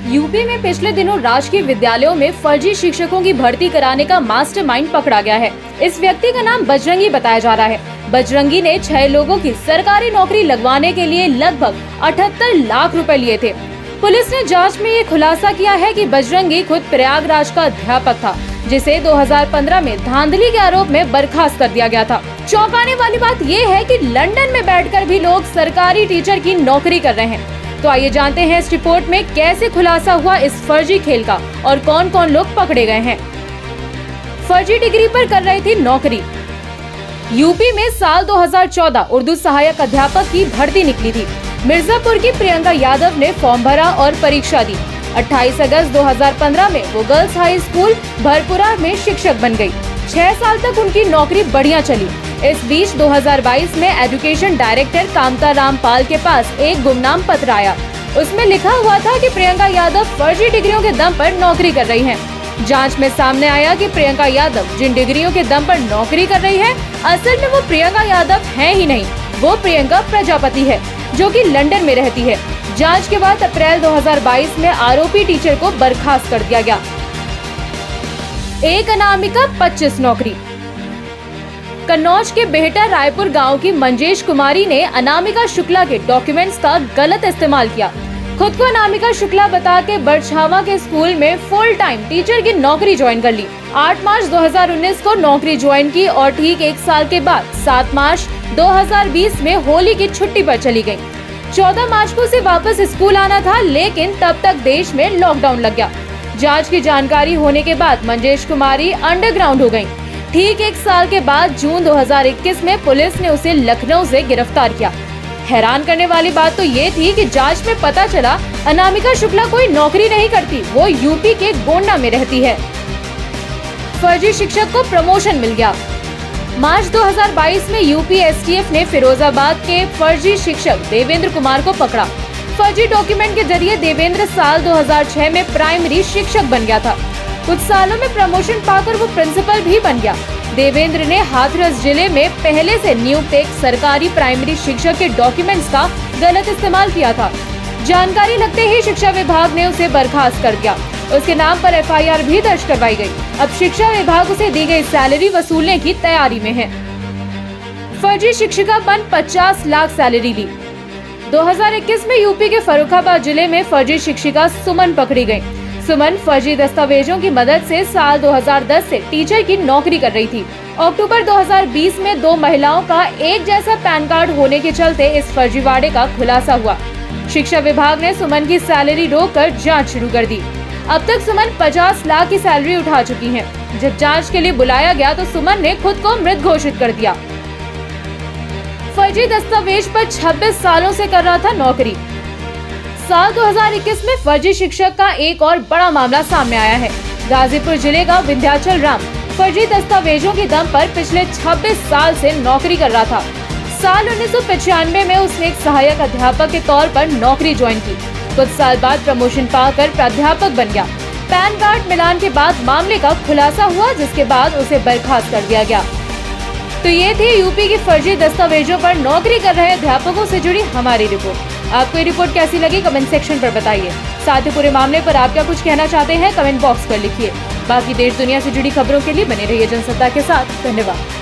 UP में पिछले दिनों राजकीय विद्यालयों में फर्जी शिक्षकों की भर्ती कराने का मास्टरमाइंड पकड़ा गया है। इस व्यक्ति का नाम बजरंगी बताया जा रहा है। बजरंगी ने 6 लोगों की सरकारी नौकरी लगवाने के लिए लगभग 78 लाख रुपए लिए थे। पुलिस ने जांच में ये खुलासा किया है कि बजरंगी खुद प्रयागराज का अध्यापक था, जिसे 2015 में धांधली के आरोप में बर्खास्त कर दिया गया था। चौंकाने वाली बात ये है कि लंदन में बैठकर भी लोग सरकारी टीचर की नौकरी कर रहे हैं। तो आइए जानते हैं इस रिपोर्ट में कैसे खुलासा हुआ इस फर्जी खेल का और कौन कौन लोग पकड़े गए हैं। फर्जी डिग्री पर कर रही थी नौकरी। यूपी में साल 2014 उर्दू सहायक अध्यापक की भर्ती निकली थी। मिर्जापुर की प्रियंका यादव ने फॉर्म भरा और परीक्षा दी। 28 अगस्त 2015 में वो गर्ल्स हाई स्कूल भरपुरा में शिक्षक बन गई। 6 साल तक उनकी नौकरी बढ़िया चली। इस बीच 2022 में एजुकेशन डायरेक्टर कामता रामपाल के पास एक गुमनाम पत्र आया। उसमें लिखा हुआ था कि प्रियंका यादव फर्जी डिग्रियों के दम पर नौकरी कर रही हैं। जांच में सामने आया कि प्रियंका यादव जिन डिग्रियों के दम पर नौकरी कर रही है, असल में वो प्रियंका यादव है ही नहीं, वो प्रियंका प्रजापति है, जो कि लंदन में रहती है। जांच के बाद अप्रैल 2022 में आरोपी टीचर को बर्खास्त कर दिया गया। एक अनामिका 25 नौकरी। कन्नौज के बेहटा रायपुर गांव की मंजेश कुमारी ने अनामिका शुक्ला के डॉक्यूमेंट्स का गलत इस्तेमाल किया। खुद को अनामिका शुक्ला बता के बरछावा के स्कूल में फुल टाइम टीचर की नौकरी ज्वाइन कर ली। 8 मार्च 2019 को नौकरी ज्वाइन की और ठीक 1 साल के बाद 7 मार्च 2020 में होली की छुट्टी पर चली गयी। 14 मार्च को उसे वापस स्कूल आना था, लेकिन तब तक देश में लॉकडाउन लग गया। जांच की जानकारी होने के बाद मंजेश कुमारी अंडरग्राउंड हो गयी। ठीक 1 साल के बाद जून 2021 में पुलिस ने उसे लखनऊ से गिरफ्तार किया। हैरान करने वाली बात तो ये थी कि जांच में पता चला अनामिका शुक्ला कोई नौकरी नहीं करती, वो यूपी के गोंडा में रहती है। फर्जी शिक्षक को प्रमोशन मिल गया। मार्च 2022 में यूपी एसटीएफ ने फिरोजाबाद के फर्जी शिक्षक देवेंद्र कुमार को पकड़ा। फर्जी डॉक्यूमेंट के जरिए देवेंद्र साल 2006 में प्राइमरी शिक्षक बन गया था। कुछ सालों में प्रमोशन पाकर वो प्रिंसिपल भी बन गया। देवेंद्र ने हाथरस जिले में पहले से नियुक्त एक सरकारी प्राइमरी शिक्षक के डॉक्यूमेंट्स का गलत इस्तेमाल किया था। जानकारी लगते ही शिक्षा विभाग ने उसे बर्खास्त कर दिया। उसके नाम पर एफआईआर भी दर्ज करवाई गई। अब शिक्षा विभाग उसे दी गई सैलरी वसूलने की तैयारी में है। फर्जी शिक्षिका बन 50 लाख सैलरी ली। 2021 में यूपी के फर्रुखाबाद जिले में फर्जी शिक्षिका सुमन पकड़ी गयी। सुमन फर्जी दस्तावेजों की मदद से साल 2010 से टीचर की नौकरी कर रही थी। अक्टूबर 2020 में 2 महिलाओं का एक जैसा पैन कार्ड होने के चलते इस फर्जीवाड़े का खुलासा हुआ। शिक्षा विभाग ने सुमन की सैलरी रोककर जांच शुरू कर दी। अब तक सुमन 50 लाख की सैलरी उठा चुकी हैं। जब जांच के लिए बुलाया गया तो सुमन ने खुद को मृत घोषित कर दिया। फर्जी दस्तावेज पर 26 सालों से कर रहा था नौकरी। साल 2021 में फर्जी शिक्षक का एक और बड़ा मामला सामने आया है। गाजीपुर जिले का विंध्याचल राम फर्जी दस्तावेजों के दम पर पिछले 26 साल से नौकरी कर रहा था। साल 1995 में उसने एक सहायक अध्यापक के तौर पर नौकरी ज्वाइन की। कुछ साल बाद प्रमोशन पाकर प्राध्यापक बन गया। पैन कार्ड मिलान के बाद मामले का खुलासा हुआ, जिसके बाद उसे बर्खास्त कर दिया गया। तो ये थी यूपी की फर्जी दस्तावेजों पर नौकरी कर रहे अध्यापकों से जुड़ी हमारी रिपोर्ट। आपको ये रिपोर्ट कैसी लगी कमेंट सेक्शन पर बताइए। साथ ही पूरे मामले पर आप क्या कुछ कहना चाहते हैं कमेंट बॉक्स पर लिखिए। बाकी देश दुनिया से जुड़ी खबरों के लिए बने रहिए जनसत्ता के साथ। धन्यवाद।